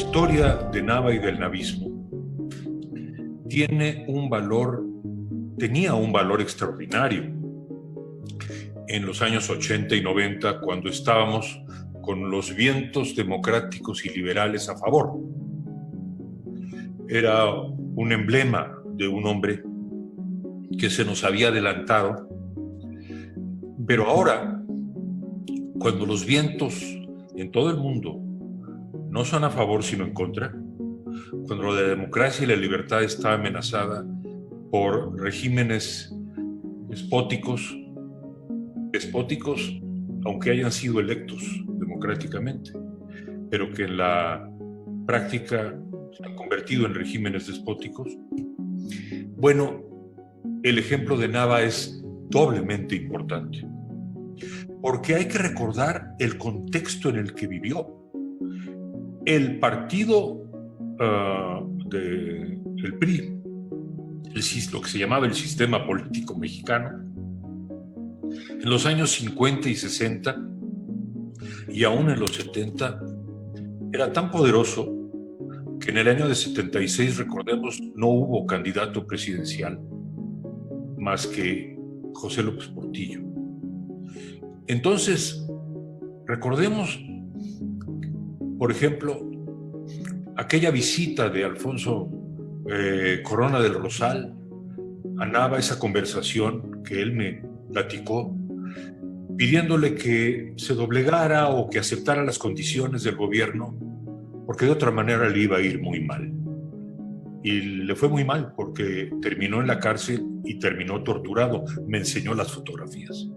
historia de Nava y del navismo tenía un valor extraordinario en los años 80 y 90, cuando estábamos con los vientos democráticos y liberales a favor. Era un emblema de un hombre que se nos había adelantado, pero ahora, cuando los vientos en todo el mundo no son a favor sino en contra, cuando la democracia y la libertad está amenazada por regímenes despóticos, aunque hayan sido electos democráticamente, pero que en la práctica se han convertido en regímenes despóticos. Bueno, el ejemplo de Nava es doblemente importante, porque hay que recordar el contexto en el que vivió. El partido del PRI, lo que se llamaba el sistema político mexicano, en los años 50 y 60 y aún en los 70, era tan poderoso que en el año de 76, recordemos, no hubo candidato presidencial más que José López Portillo. Entonces, recordemos, por ejemplo, aquella visita de Alfonso Corona del Rosal a Nava, esa conversación que él me platicó, pidiéndole que se doblegara o que aceptara las condiciones del gobierno, porque de otra manera le iba a ir muy mal. Y le fue muy mal porque terminó en la cárcel y terminó torturado. Me enseñó las fotografías.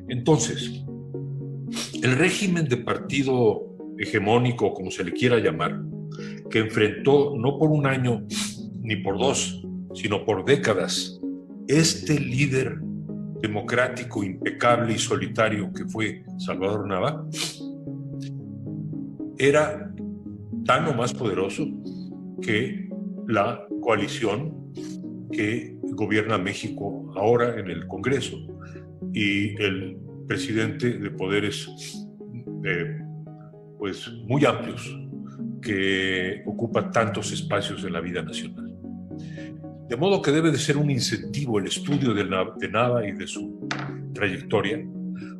Entonces, el régimen de partido hegemónico, como se le quiera llamar, que enfrentó no por un año ni por dos, sino por décadas, este líder democrático, impecable y solitario que fue Salvador Nava, era tan o más poderoso que la coalición que gobierna México ahora en el Congreso y el presidente de poderes pues muy amplios, que ocupa tantos espacios en la vida nacional. De modo que debe de ser un incentivo el estudio de Nava y de su trayectoria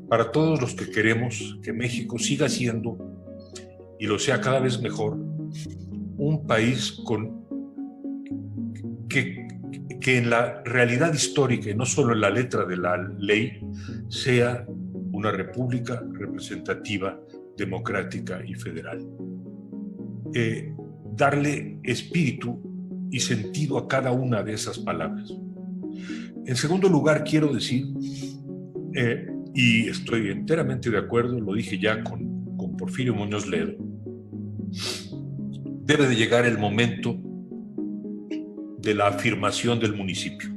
para todos los que queremos que México siga siendo, y lo sea cada vez mejor, un país que en la realidad histórica y no solo en la letra de la ley sea una república representativa, democrática y federal. Darle espíritu y sentido a cada una de esas palabras. En segundo lugar, quiero decir, y estoy enteramente de acuerdo, lo dije ya con Porfirio Muñoz Ledo, debe de llegar el momento de la afirmación del municipio,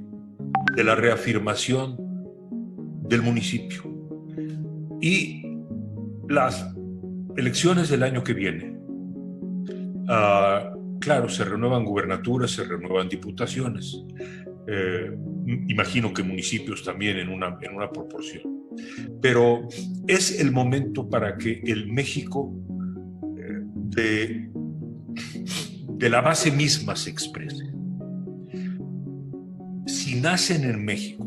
de la reafirmación del municipio. Y las elecciones del año que viene, claro, se renuevan gubernaturas, se renuevan diputaciones, imagino que municipios también en una proporción, pero es el momento para que el México de la base misma se exprese. Si nacen en México,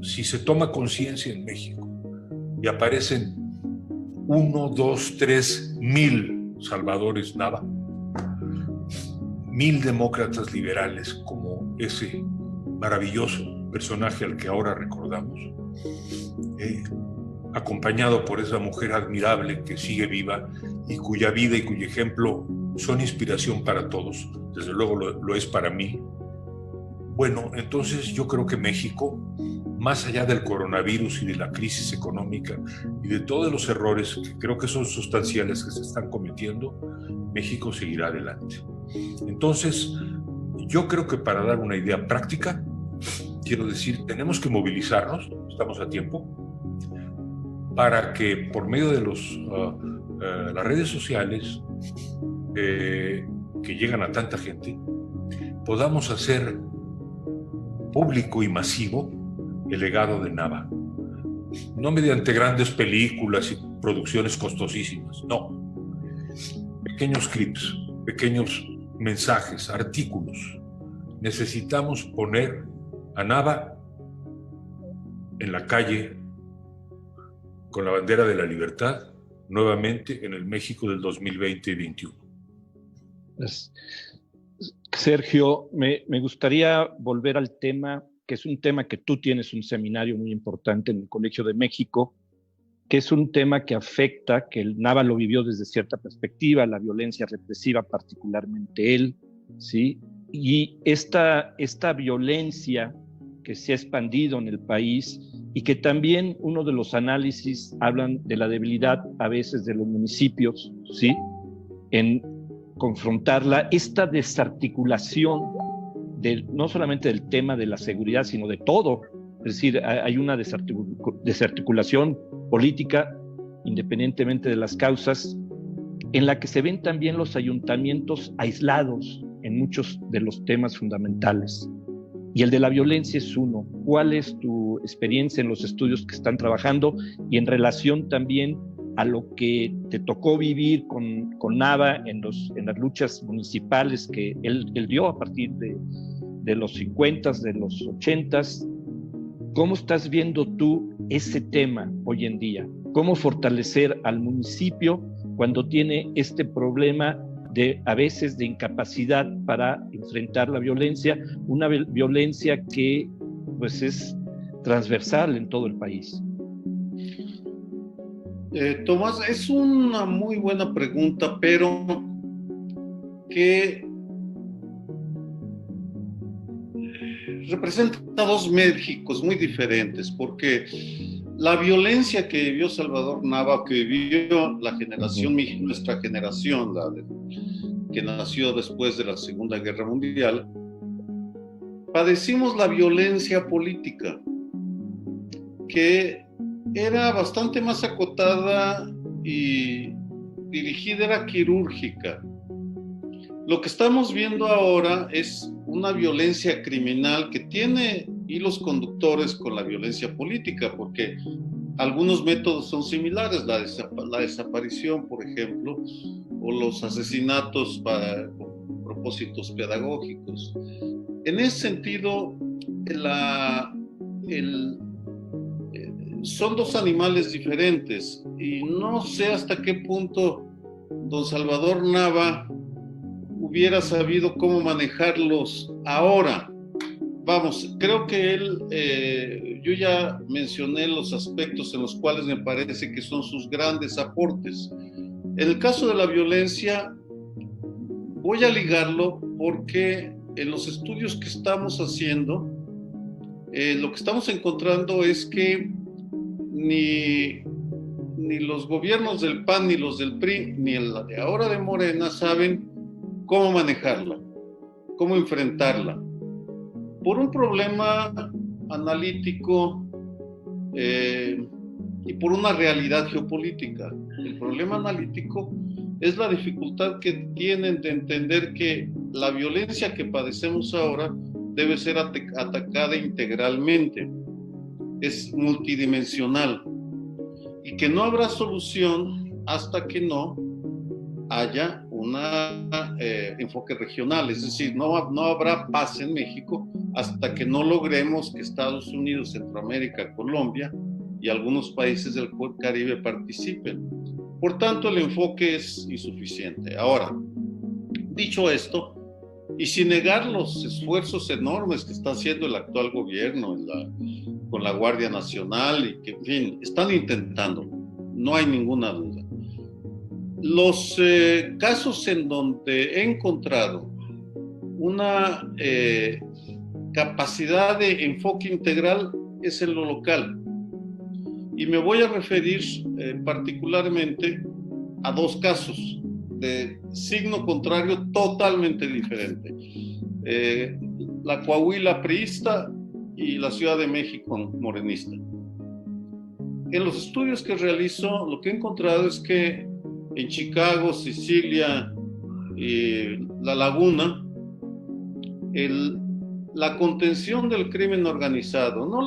si se toma conciencia en México y aparecen 1, 2, 3 mil Salvadores Nava, 1000 demócratas liberales como ese maravilloso personaje al que ahora recordamos, acompañado por esa mujer admirable que sigue viva y cuya vida y cuyo ejemplo son inspiración para todos, desde luego lo es para mí. Bueno, entonces yo creo que México, más allá del coronavirus y de la crisis económica y de todos los errores que creo que son sustanciales que se están cometiendo, México seguirá adelante. Entonces, yo creo que para dar una idea práctica, quiero decir, tenemos que movilizarnos, estamos a tiempo, para que por medio de las redes sociales que llegan a tanta gente, podamos hacer público y masivo el legado de Nava. No mediante grandes películas y producciones costosísimas, no. Pequeños clips, pequeños mensajes, artículos. Necesitamos poner a Nava en la calle con la bandera de la libertad nuevamente en el México del 2020 y 2021. Sergio, me gustaría volver al tema, que es un tema que tú tienes un seminario muy importante en el Colegio de México, que es un tema que afecta, que el Nava lo vivió desde cierta perspectiva, la violencia represiva, particularmente él, ¿sí? Y esta violencia que se ha expandido en el país y que también uno de los análisis hablan de la debilidad a veces de los municipios, ¿sí? En confrontarla, esta desarticulación no solamente del tema de la seguridad, sino de todo. Es decir, hay una desarticulación política, independientemente de las causas, en la que se ven también los ayuntamientos aislados en muchos de los temas fundamentales. Y el de la violencia es uno. ¿Cuál es tu experiencia en los estudios que están trabajando y en relación también a lo que te tocó vivir con Nava en las luchas municipales que él dio a partir de los 50, de los 80? ¿Cómo estás viendo tú ese tema hoy en día? ¿Cómo fortalecer al municipio cuando tiene este problema a veces de incapacidad para enfrentar la violencia, una violencia que pues es transversal en todo el país? Tomás, es una muy buena pregunta, pero que representa dos Méxicos muy diferentes, porque la violencia que vivió Salvador Nava, que vivió la generación, nuestra generación, que nació después de la Segunda Guerra Mundial, padecimos la violencia política, que era bastante más acotada y dirigida, era quirúrgica. Lo que estamos viendo ahora es una violencia criminal que tiene hilos conductores con la violencia política, porque algunos métodos son similares, la desaparición, por ejemplo, o los asesinatos para propósitos pedagógicos. En ese sentido, son dos animales diferentes y no sé hasta qué punto don Salvador Nava hubiera sabido cómo manejarlos ahora. Vamos, creo que él, yo ya mencioné los aspectos en los cuales me parece que son sus grandes aportes. En el caso de la violencia, voy a ligarlo porque en los estudios que estamos haciendo, lo que estamos encontrando es que ni los gobiernos del PAN, ni los del PRI, ni el de ahora de Morena saben cómo manejarla, cómo enfrentarla. Por un problema analítico y por una realidad geopolítica. El problema analítico es la dificultad que tienen de entender que la violencia que padecemos ahora debe ser atacada integralmente. Es multidimensional y que no habrá solución hasta que no haya un enfoque regional, es decir, no habrá paz en México hasta que no logremos que Estados Unidos, Centroamérica, Colombia y algunos países del Caribe participen. Por tanto, el enfoque es insuficiente. Ahora, dicho esto, y sin negar los esfuerzos enormes que está haciendo el actual gobierno con la Guardia Nacional y que, en fin, están intentando, no hay ninguna duda. Los casos en donde he encontrado una capacidad de enfoque integral es en lo local. Y me voy a referir particularmente a dos casos de signo contrario totalmente diferente. La Coahuila priista y la Ciudad de México morenista. En los estudios que realizo, lo que he encontrado es que en Chicago, Sicilia y La Laguna, la contención del crimen organizado, no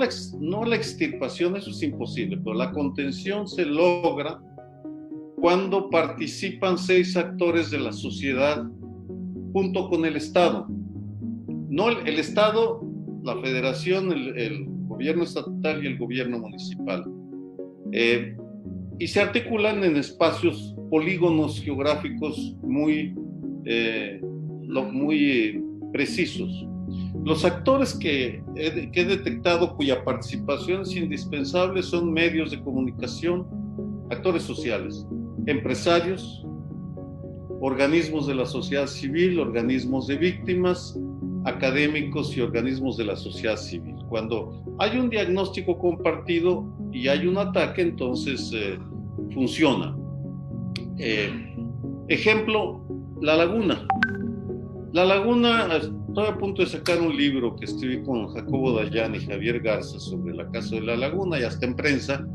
la extirpación, eso es imposible, pero la contención se logra cuando participan 6 actores de la sociedad junto con el Estado. No el Estado, la federación, el gobierno estatal y el gobierno municipal. Y se articulan en espacios, polígonos geográficos muy precisos. Los actores que he detectado cuya participación es indispensable son medios de comunicación, actores sociales, empresarios, organismos de la sociedad civil, organismos de víctimas, académicos y organismos de la sociedad civil. Cuando hay un diagnóstico compartido y hay un ataque, entonces funciona. Ejemplo, La Laguna. La Laguna, estoy a punto de sacar un libro que escribí con Jacobo Dayan y Javier Garza sobre la casa de La Laguna, y hasta en prensa.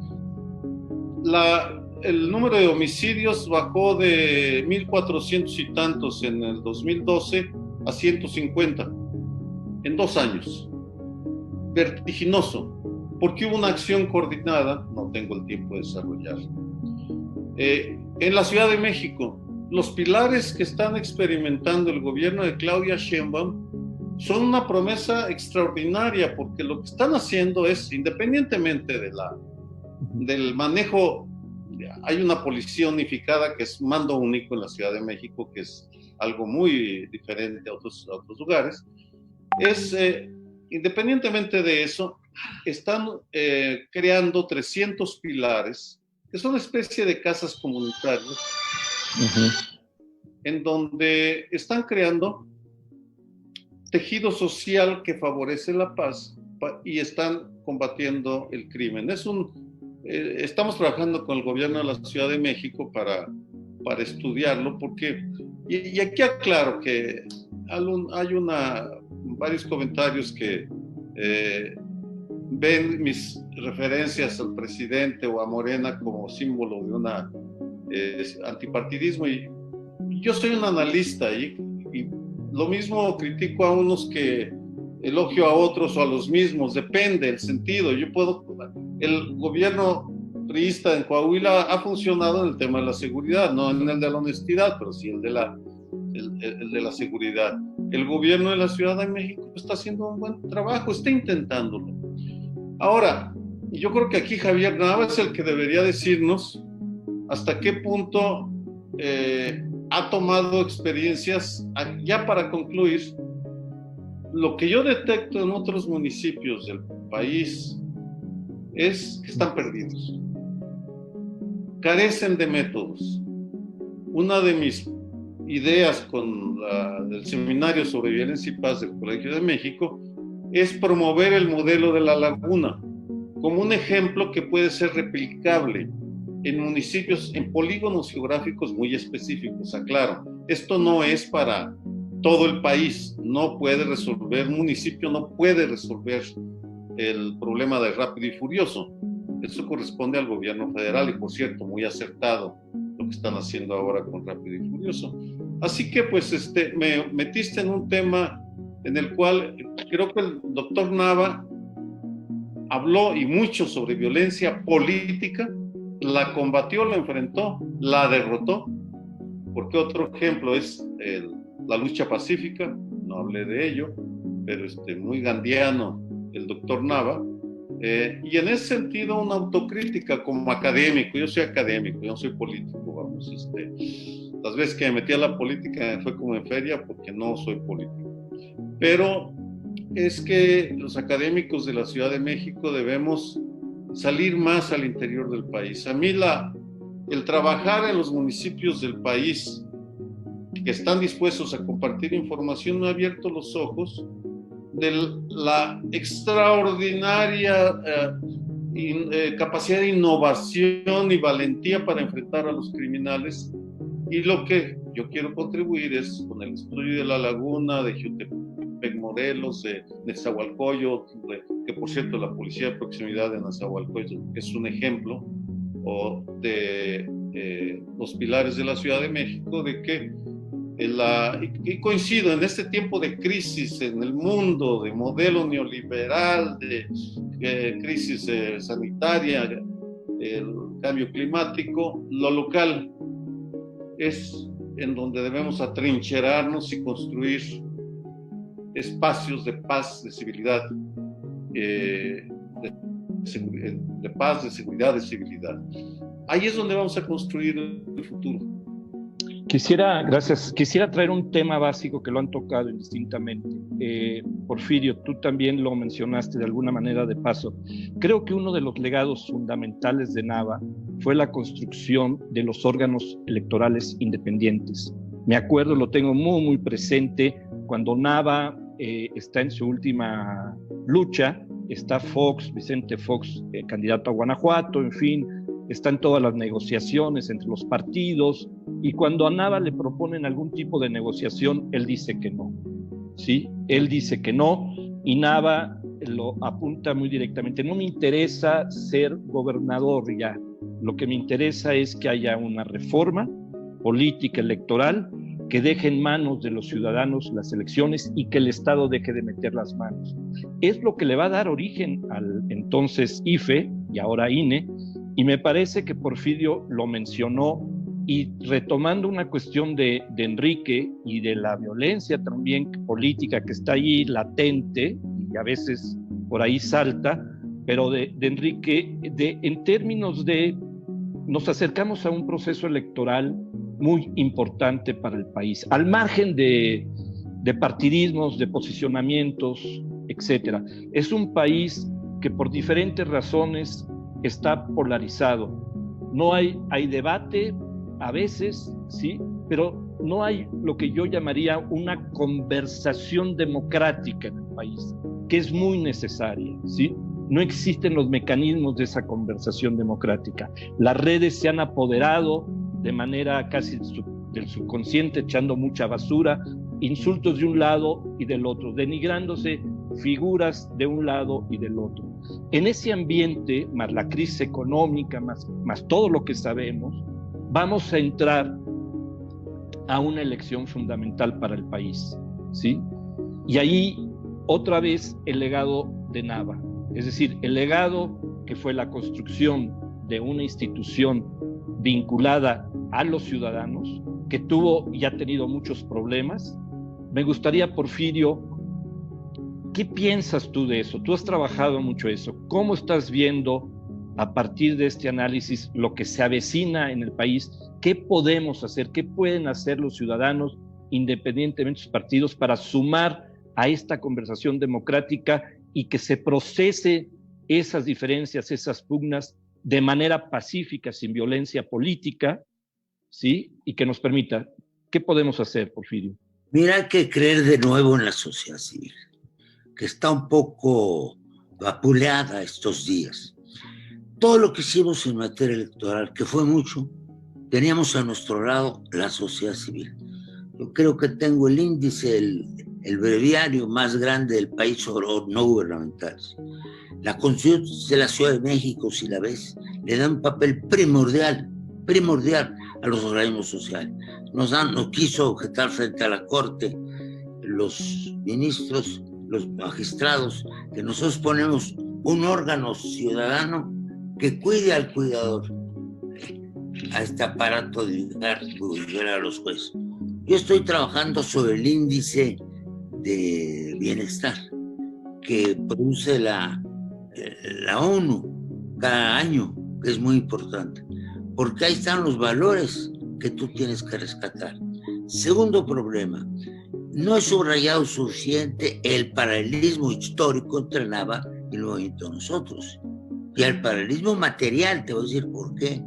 El número de homicidios bajó de 1,400 y tantos en el 2012 a 150 en 2 años. Vertiginoso, porque hubo una acción coordinada, no tengo el tiempo de desarrollar. En la Ciudad de México, los pilares que están experimentando el gobierno de Claudia Sheinbaum son una promesa extraordinaria, porque lo que están haciendo es, independientemente del manejo, hay una policía unificada que es mando único en la Ciudad de México, que es algo muy diferente a otros lugares. Independientemente de eso, están creando 300 pilares, que son una especie de casas comunitarias, en donde están creando tejido social que favorece la paz y están combatiendo el crimen. Estamos trabajando con el gobierno de la Ciudad de México para estudiarlo, porque, y aquí aclaro que hay varios comentarios que ven mis referencias al presidente o a Morena como símbolo de una antipartidismo, y yo soy un analista y lo mismo critico a unos que elogio a otros o a los mismos, depende el sentido. El gobierno priista en Coahuila ha funcionado en el tema de la seguridad, no en el de la honestidad, pero sí el de la seguridad. El gobierno de la Ciudad de México está haciendo un buen trabajo, está intentándolo. Ahora, yo creo que aquí Javier Nava es el que debería decirnos hasta qué punto ha tomado experiencias. Ya para concluir, lo que yo detecto en otros municipios del país es que están perdidos, carecen de métodos. Una de mis ideas con el seminario sobre violencia y paz del Colegio de México es promover el modelo de La Laguna como un ejemplo que puede ser replicable en municipios, en polígonos geográficos muy específicos. Aclaro, esto no es para todo el país, un municipio no puede resolver el problema de Rápido y Furioso. Eso corresponde al gobierno federal, y por cierto, muy acertado lo que están haciendo ahora con Rápido y Furioso. Así que pues me metiste en un tema en el cual creo que el doctor Nava habló y mucho sobre violencia política, la combatió, la enfrentó, la derrotó, porque otro ejemplo es la lucha pacífica, no hablé de ello, pero muy gandiano el doctor Nava, y en ese sentido una autocrítica como académico. Yo soy académico, yo no soy político, vamos, las veces que me metí a la política fue como en feria, porque no soy político, pero es que los académicos de la Ciudad de México debemos salir más al interior del país. A mí el trabajar en los municipios del país que están dispuestos a compartir información me ha abierto los ojos de la extraordinaria capacidad de innovación y valentía para enfrentar a los criminales. Y lo que yo quiero contribuir es con el estudio de La Laguna, de Jutepec, Morelos, de Nezahualcóyotl, que por cierto la policía de proximidad de Nezahualcóyotl es un ejemplo, o de los pilares de la Ciudad de México, de que y coincido en este tiempo de crisis en el mundo, de modelo neoliberal, de crisis sanitaria, el cambio climático, lo local es en donde debemos atrincherarnos y construir espacios de paz, de civilidad, de paz, de seguridad, de civilidad. Ahí es donde vamos a construir el futuro. Quisiera traer un tema básico que lo han tocado indistintamente. Porfirio, tú también lo mencionaste de alguna manera de paso. Creo que uno de los legados fundamentales de Nava fue la construcción de los órganos electorales independientes. Me acuerdo, lo tengo muy, muy presente, cuando Nava está en su última lucha, está Vicente Fox, candidato a Guanajuato, en fin, están todas las negociaciones entre los partidos, y cuando a Nava le proponen algún tipo de negociación, él dice que no, ¿sí? Él dice que no, y Nava lo apunta muy directamente: no me interesa ser gobernador ya, lo que me interesa es que haya una reforma política electoral que deje en manos de los ciudadanos las elecciones y que el Estado deje de meter las manos. Es lo que le va a dar origen al entonces IFE y ahora INE, y me parece que Porfirio lo mencionó, y retomando una cuestión de Enrique y de la violencia también política que está ahí latente y a veces por ahí salta, pero de Enrique, en términos de nos acercamos a un proceso electoral muy importante para el país, al margen de partidismos, de posicionamientos, etcétera. Es un país que por diferentes razones está polarizado. No hay debate a veces, sí, pero no hay lo que yo llamaría una conversación democrática en el país, que es muy necesaria, ¿sí? No existen los mecanismos de esa conversación democrática. Las redes se han apoderado de manera casi del subconsciente, echando mucha basura, insultos de un lado y del otro, denigrándose figuras de un lado y del otro. En ese ambiente, más la crisis económica, más todo lo que sabemos, vamos a entrar a una elección fundamental para el país, ¿sí? Y ahí, otra vez, el legado de Nava. Es decir, el legado que fue la construcción de una institución vinculada a los ciudadanos, que tuvo y ha tenido muchos problemas. Me gustaría, Porfirio, ¿qué piensas tú de eso? Tú has trabajado mucho eso. ¿Cómo estás viendo a partir de este análisis lo que se avecina en el país? ¿Qué podemos hacer? ¿Qué pueden hacer los ciudadanos, independientemente de sus partidos, para sumar a esta conversación democrática y que se procese esas diferencias, esas pugnas de manera pacífica, sin violencia política, ¿sí? Y que nos permita, ¿qué podemos hacer, Porfirio? Mira, hay que creer de nuevo en la sociedad civil, que está un poco vapuleada estos días. Todo lo que hicimos en materia electoral, que fue mucho, teníamos a nuestro lado la sociedad civil. Yo creo que tengo el índice, el breviario más grande del país sobre no gubernamentales. La Constitución de la Ciudad de México, si la ves, le da un papel primordial a los organismos sociales. Nos quiso objetar frente a la Corte los ministros, los magistrados, que nosotros ponemos un órgano ciudadano que cuide al cuidador, a este aparato de juzgar a los jueces. Yo estoy trabajando sobre el índice de bienestar que produce la ONU cada año, que es muy importante, porque ahí están los valores que tú tienes que rescatar. Segundo problema, no he subrayado suficiente el paralelismo histórico entre Nava y el movimiento de nosotros, y el paralelismo material. Te voy a decir por qué.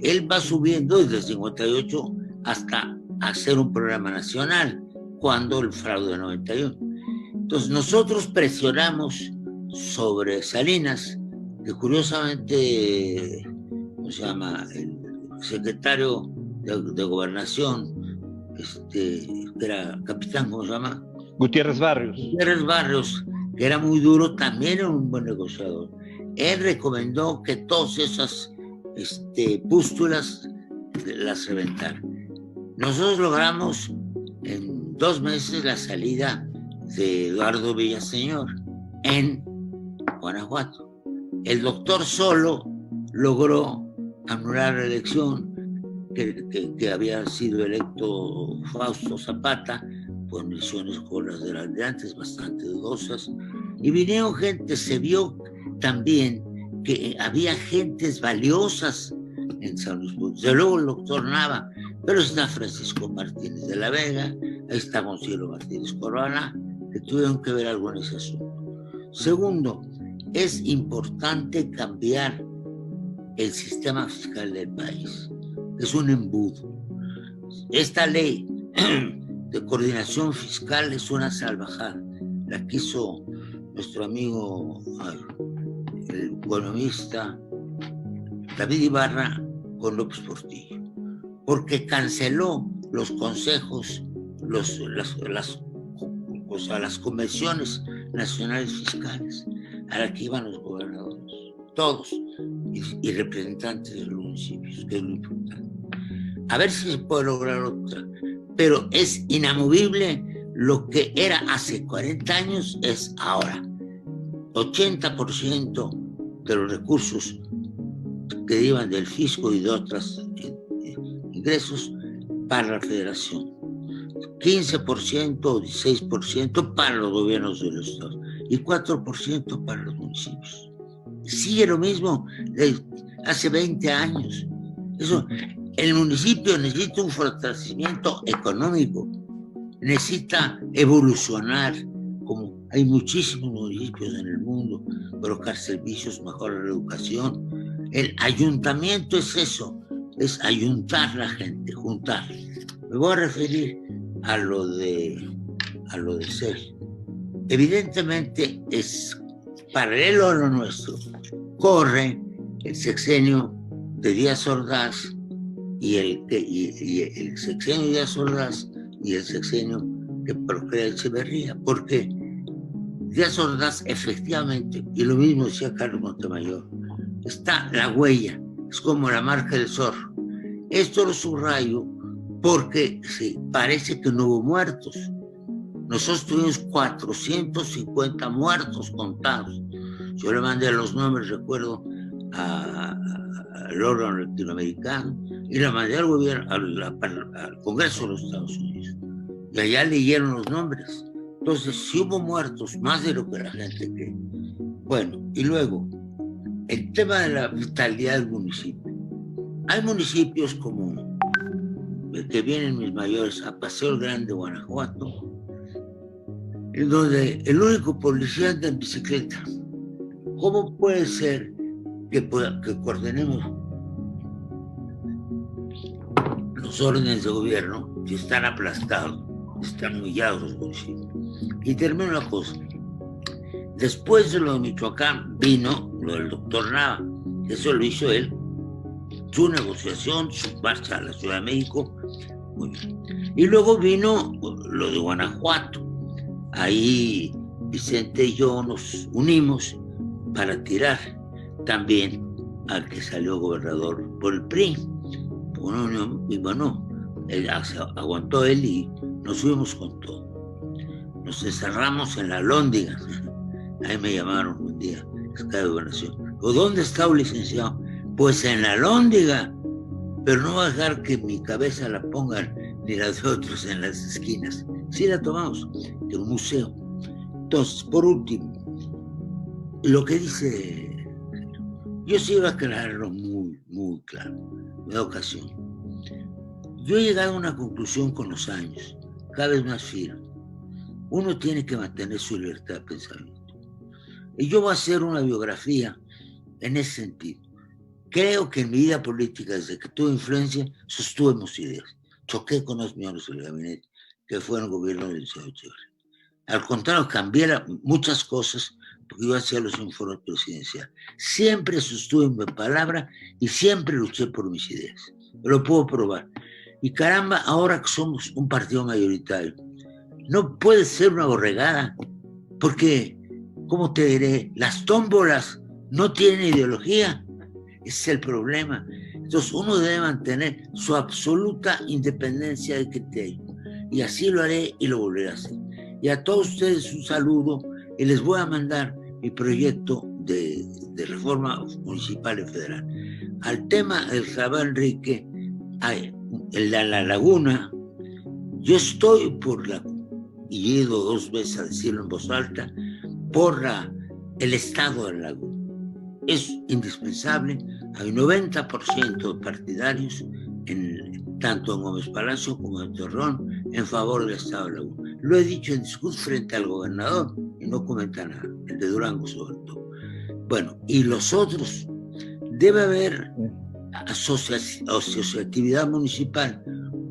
Él va subiendo desde el 58 hasta hacer un programa nacional, cuando el fraude de 91. Entonces nosotros presionamos sobre Salinas, que curiosamente, ¿cómo se llama? El secretario de Gobernación, que era capitán, ¿cómo se llama? Gutiérrez Barrios. Gutiérrez Barrios, que era muy duro, también era un buen negociador. Él recomendó que todas esas pústulas las reventaran. Nosotros logramos en 2 meses la salida de Eduardo Villaseñor en Guanajuato. El doctor Solo logró anular la elección, que había sido electo Fausto Zapata, con misiones con las de antes bastante dudosas, y vinieron gente, se vio también que había gentes valiosas en San Luis Potosí. De luego el doctor Nava, pero está Francisco Martínez de la Vega, ahí está Gonzalo Martínez Corona, que tuvieron que ver algo en ese asunto. Segundo, es importante cambiar el sistema fiscal del país. Es un embudo. Esta ley de coordinación fiscal es una salvajada. La quiso nuestro amigo, el economista David Ibarra con López Portillo, porque canceló los consejos, las convenciones nacionales fiscales a las que iban los gobernadores, todos, y representantes de los municipios, que es lo importante. A ver si se puede lograr otra, pero es inamovible. Lo que era hace 40 años es ahora. 80% de los recursos que derivan del fisco y de otros ingresos para la federación, 15% o 16% para los gobiernos de los estados y 4% para los municipios. Sigue lo mismo de hace 20 años. Eso, el municipio necesita un fortalecimiento económico, necesita evolucionar, como hay muchísimos municipios en el mundo, colocar servicios, mejorar la educación. El ayuntamiento es eso, es ayuntar la gente, juntar. Me voy a referir a lo de Sergio. Evidentemente es paralelo a lo nuestro. Corre el sexenio de Díaz Ordaz y el sexenio de Díaz Ordaz y el sexenio que procrea Echeverría, porque Díaz Ordaz efectivamente, y lo mismo decía Carlos Montemayor, está la huella, es como la marca del zorro. Esto lo subrayo porque sí, parece que no hubo muertos. Nosotros tuvimos 450 muertos contados. Yo le mandé los nombres, recuerdo, al órgano latinoamericano y le mandé al gobierno, al Congreso de los Estados Unidos. Y allá leyeron los nombres. Entonces, sí hubo muertos, más de lo que la gente cree. Bueno, y luego, el tema de la vitalidad del municipio. Hay municipios como el que vienen mis mayores a Paseo el Grande, Guanajuato, en donde el único policía anda en bicicleta. ¿Cómo puede ser que coordinemos los órdenes de gobierno que están aplastados, están humillados los municipios? Y termino la cosa. Después de lo de Michoacán vino lo del doctor Nava. Eso lo hizo él. Su negociación, su marcha a la Ciudad de México. Muy bien. Y luego vino lo de Guanajuato. Ahí Vicente y yo nos unimos para tirar también al que salió gobernador por el PRI. Y bueno, él aguantó él y nos fuimos con todo. Nos encerramos en la Lóndiga. Ahí me llamaron un día, secretario de Gobernación. ¿Dónde está el licenciado? Pues en la Lóndiga, pero no va a dejar que mi cabeza la pongan ni la de otros en las esquinas. Sí la tomamos, de un museo. Entonces, por último, lo que dice, yo sí iba a aclararlo muy, muy claro, me da ocasión. Yo he llegado a una conclusión con los años, cada vez más firme. Uno tiene que mantener su libertad de pensamiento. Y yo voy a hacer una biografía en ese sentido. Creo que en mi vida política, desde que tuve influencia, sostuvimos ideas. Choqué con los miembros del gabinete, que fueron el gobierno del licenciado Echeverría. Al contrario, cambié muchas cosas, porque yo hacía los informes presidenciales. Siempre sostuve mi palabra y siempre luché por mis ideas. Lo puedo probar. Y caramba, ahora que somos un partido mayoritario, no puede ser una borregada, porque, ¿cómo te diré? Las tómbolas no tienen ideología. Ese es el problema. Entonces uno debe mantener su absoluta independencia de criterio. Y así lo haré y lo volveré a hacer. Y a todos ustedes un saludo y les voy a mandar mi proyecto de reforma municipal y federal. Al tema del Jabal Enrique, En la laguna, yo estoy y he ido 2 veces a decirlo en voz alta, por el estado de la laguna. Es indispensable. Hay 90% de partidarios, tanto en Gómez Palacio como en Torreón, en favor del estado de la laguna. Lo he dicho en discurso frente al gobernador y no comenta nada, el de Durango sobre todo. Bueno, y los otros, debe haber asociatividad municipal.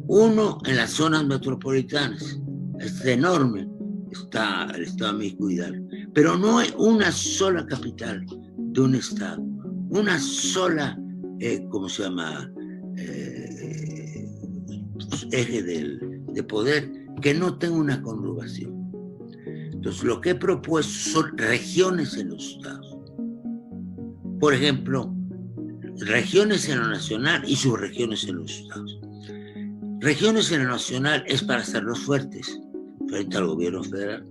Uno, en las zonas metropolitanas, es enorme, está el Estado de México y Hidalgo, pero no hay una sola capital de un estado, una sola, ¿cómo se llama?, eje de poder que no tenga una conurbación. Entonces, lo que he propuesto son regiones en los estados. Por ejemplo, regiones en lo nacional y subregiones en los estados. Regiones en lo nacional es para hacerlos fuertes frente al gobierno federal.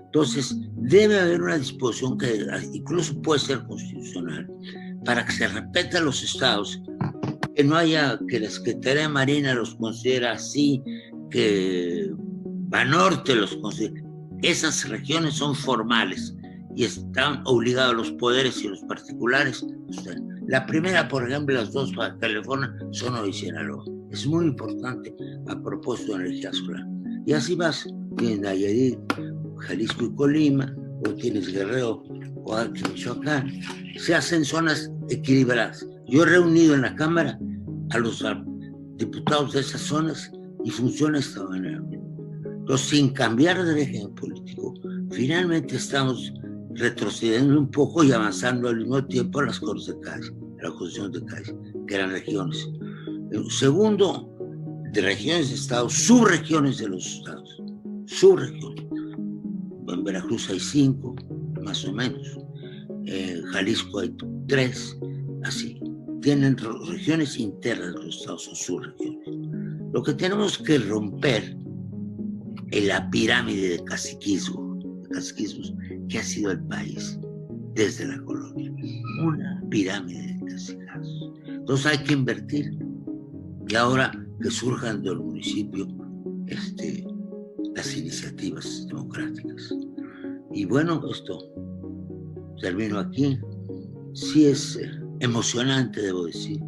Entonces, debe haber una disposición que incluso puede ser constitucional para que se respeten los estados, que no haya que la Secretaría de Marina los considera así, que Banorte los considera. Esas regiones son formales y están obligados los poderes y los particulares. La primera, por ejemplo, las 2 para California son hoy Sinaloa. Es muy importante a propósito de energía solar. Y así vas, tienes Nayarit, Jalisco y Colima, o tienes Guerrero, Oaxaca y Michoacán. Se hacen zonas equilibradas. Yo he reunido en la Cámara a los diputados de esas zonas y funciona de esta manera. Entonces, sin cambiar de régimen político, finalmente estamos retrocediendo un poco y avanzando al mismo tiempo en las Cortes de Cádiz, la Constitución de Cádiz, que eran regiones. Segundo, de regiones de estados, subregiones de los estados, subregiones. En Veracruz hay 5, más o menos. En Jalisco hay 3, así. Tienen regiones internas de los estados o subregiones. Lo que tenemos que romper es la pirámide de caciquismos que ha sido el país desde la colonia. Una pirámide de caciquismos. Entonces hay que invertir. Y ahora que surjan del municipio las iniciativas democráticas. Y bueno, esto termino aquí. Sí es emocionante, debo decir,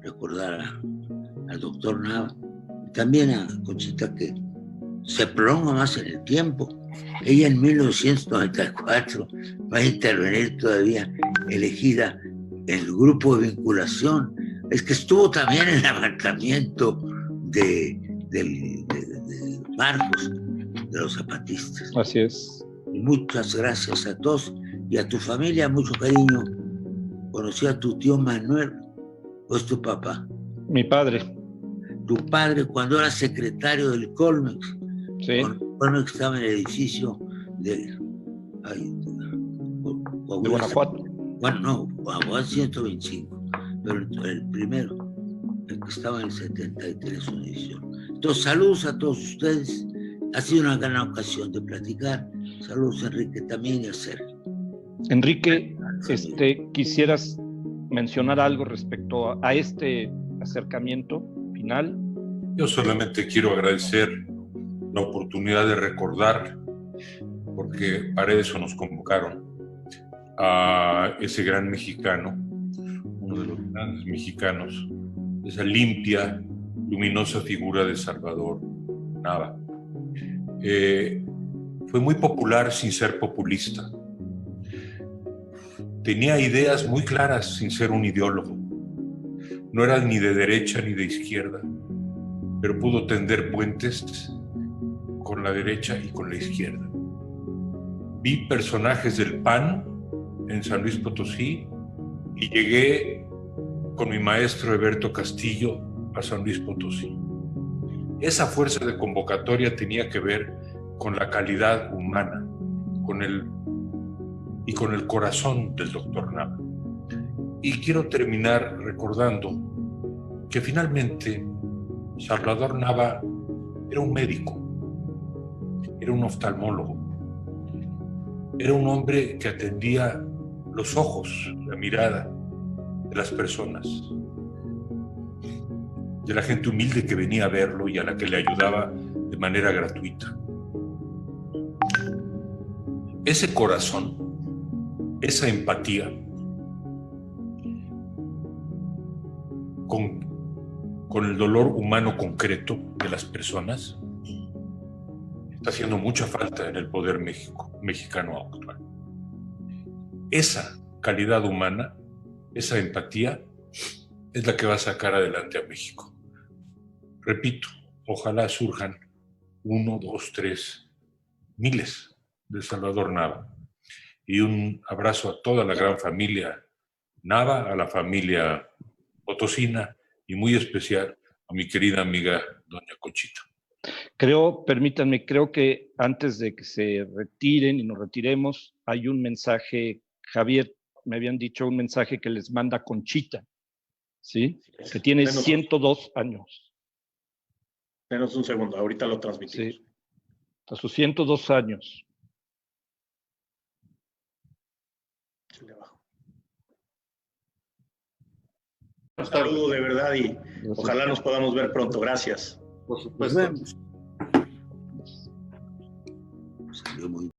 recordar al doctor Nava, y también a Conchita, que se prolonga más en el tiempo. Ella en 1994 va a intervenir todavía elegida en el grupo de vinculación. Es que estuvo también en el levantamiento de Marcos, de los zapatistas. Así es. Y muchas gracias a todos y a tu familia, mucho cariño. Conocí a tu tío Manuel, ¿o es tu papá? Mi padre. Tu padre, cuando era secretario del Colmex. Sí. Colmex estaba en el edificio de Guanajuato. Bueno, no, Guanajuato 125, pero el primero, el que estaba en el 73, una edición. Entonces, saludos a todos ustedes. Ha sido una gran ocasión de platicar. Saludos, Enrique, también, y a Sergio. Enrique, ¿quisieras mencionar algo respecto a este acercamiento final? Yo solamente quiero agradecer la oportunidad de recordar, porque para eso nos convocaron, a ese gran mexicano, uno de los grandes mexicanos, esa limpia, luminosa figura de Salvador Nava. Fue muy popular sin ser populista. Tenía ideas muy claras sin ser un ideólogo. No era ni de derecha ni de izquierda, pero pudo tender puentes con la derecha y con la izquierda. Vi personajes del PAN en San Luis Potosí y llegué con mi maestro Eberto Castillo a San Luis Potosí. Esa fuerza de convocatoria tenía que ver con la calidad humana, con el corazón del doctor Nava. Y quiero terminar recordando que finalmente Salvador Nava era un médico, era un oftalmólogo, era un hombre que atendía los ojos, la mirada de las personas. de la gente humilde que venía a verlo y a la que le ayudaba de manera gratuita. Ese corazón, esa empatía, con el dolor humano concreto de las personas, está haciendo mucha falta en el poder mexicano actual. Esa calidad humana, esa empatía, es la que va a sacar adelante a México. Repito, ojalá surjan 1, 2, 3, miles de Salvador Nava. Y un abrazo a toda la gran familia Nava, a la familia potosina y muy especial a mi querida amiga doña Conchita. Permítanme, creo que antes de que se retiren y nos retiremos, hay un mensaje, Javier, me habían dicho un mensaje que les manda Conchita, ¿sí? Que tiene 102 años. Denos un segundo, ahorita lo transmitimos. Sí, a sus 102 años. Un saludo de verdad y ojalá nos podamos ver pronto. Gracias. Por supuesto. Salió muy